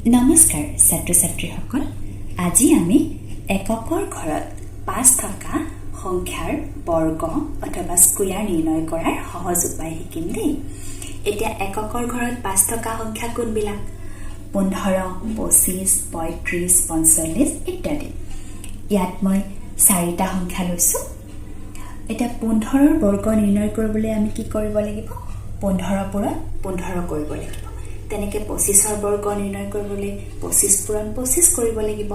নমস্কাৰ ছাত্ৰ ছাত্ৰীসকল, আজি আমি এককৰ ঘৰত ৫ থকা সংখ্যাৰ বৰ্গ অথবা স্কুয়াৰ নিৰ্ণয় কৰাৰ সহজ উপায় শিকিম দেই। এতিয়া এককৰ ঘৰত ৫ থকা সংখ্যা কোনবিলাক? ১৫, ২৫, ৩৫, ৪৫ ইত্যাদি। ইয়াত মই ৪টা সংখ্যা লৈছোঁ। এতিয়া ১৫ৰ বৰ্গ নিৰ্ণয় কৰিবলৈ আমি কি কৰিব লাগিব? ১৫ পূৰণ ১৫ কৰিব লাগিব। তেনেকে ২৫ৰ বৰ্গ নিৰ্ণয় কৰিবলৈ ২৫ পূৰণ ২৫ কৰিব লাগিব।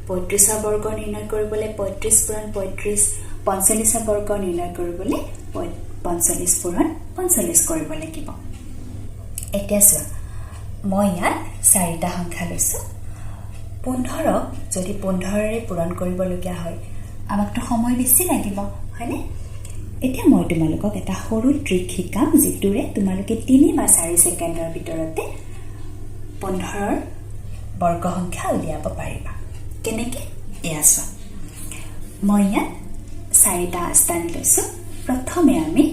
৩৫ৰ বৰ্গ নিৰ্ণয় কৰিবলৈ ৩৫ পূৰণ ৩৫, ৪৫ৰ বৰ্গ নিৰ্ণয় কৰিবলৈ ৪৫ পূৰণ ৪৫ কৰিব লাগিব। এতিয়া চোৱা, মই ইয়াত ৪টা সংখ্যা লৈছোঁ। ১৫ক যদি ১৫ৰে পূৰণ কৰিবলগীয়া হয়, আমাকতো সময় বেছি লাগিব, হয়নে? এতিয়া মই তোমালোকক এটা সৰু ট্ৰিক শিকাম, যিটোৰে তোমালোকে ৩ বা ৪ ছেকেণ্ডৰ ভিতৰতে ১৫ৰ বৰ্গ সংখ্যা উলিয়াব পাৰিবা। কেনেকৈ? এয়া চোৱা, মই ইয়াত ৪টা স্থান লৈছোঁ। প্ৰথমে আমি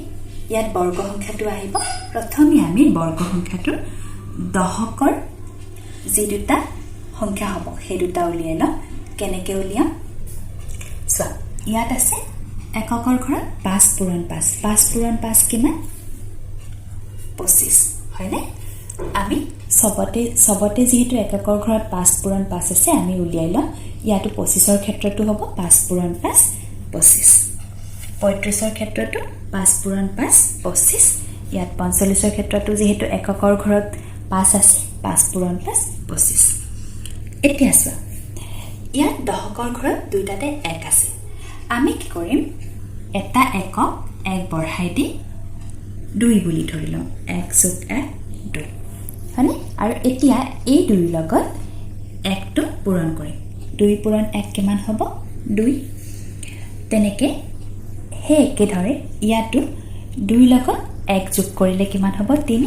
ইয়াত বৰ্গ সংখ্যাটো আহিব। প্ৰথমে আমি বৰ্গ সংখ্যাটোৰ দশকৰ যি দুটা সংখ্যা হ'ব সেই দুটা উলিয়াই লওঁ। কেনেকৈ উলিয়াম চোৱা, ইয়াত আছে এককৰ ঘৰত ৫ পূৰণ ৫। ৫ পূৰণ ৫ কিমান? ২৫, হয়নে? আমি চবতে যিহেতু এককৰ ঘৰত ৫ পূৰণ ৫ আছে, আমি উলিয়াই লওঁ। ইয়াতো ২৫ৰ ক্ষেত্ৰতো হ'ব ৫ পূৰণ ৫ ২৫। ৩৫ৰ ক্ষেত্ৰতো ৫ পূৰণ ৫ ২৫। ইয়াত ৪৫ৰ ক্ষেত্ৰতো যিহেতু এককৰ ঘৰত ৫ আছে, ৫ পূৰণ ৫ ২৫। এতিয়া চোৱা, ইয়াত দশকৰ ঘৰত দুইটাতে ১ আছে। আমি কি কৰিম? এটা একক ১ বঢ়াই দি ২ বুলি ধৰি লওঁ। ১ + ১ ২, হয়নে? আৰু এতিয়া এই ২ৰ লগত ১টো পূৰণ কৰিম। ২ পূৰণ ১ কিমান হ'ব? ২। তেনেকৈ সেই একেদৰে ইয়াতো ২ৰ লগত ১ যোগ কৰিলে কিমান হ'ব? ৩।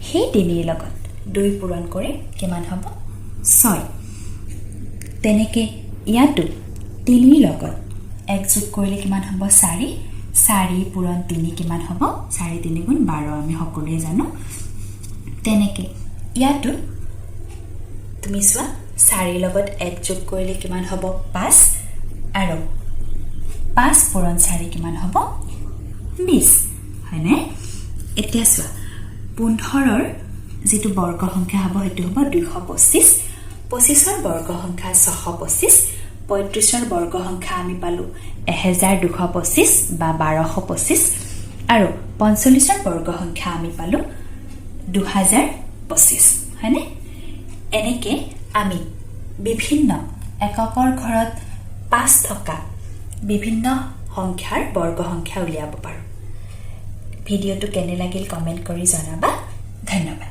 সেই ৩ৰ লগত ২ পূৰণ কৰি কিমান হ'ব? ৬। তেনেকৈ ইয়াতো ৩ৰ লগত ১ যোগ কৰিলে কিমান হ'ব? ৪। ৪ পূৰণ ৩ কিমান হ'ব? ৪ × ৩ = ১২, আমি সকলোৱে জানো। তেনেকৈ ইয়াতো তুমি চোৱা, ৪ৰ লগত ১ যোগ কৰিলে কিমান হ'ব? ৫। আৰু ৫ পূৰণ ৪ কিমান হ'ব? ২০, হয়নে? এতিয়া চোৱা, ১৫ৰ যিটো বৰ্গ সংখ্যা হ'ব সেইটো হ'ব ২২৫। ২৫ৰ বৰ্গ সংখ্যা ৬২৫। ৩৫ৰ বৰ্গ সংখ্যা আমি পালোঁ ১২২৫ বা ১২২৫। আৰু ৪৫ৰ বৰ্গ সংখ্যা আমি পালোঁ ২০২৫, হয়নে? এনেকৈ আমি বিভিন্ন এককৰ ঘৰত ৫ থকা বিভিন্ন সংখ্যাৰ বৰ্গ সংখ্যা উলিয়াব পাৰোঁ। ভিডিঅ'টো কেনে লাগিল কমেণ্ট কৰি জনাবা। ধন্যবাদ।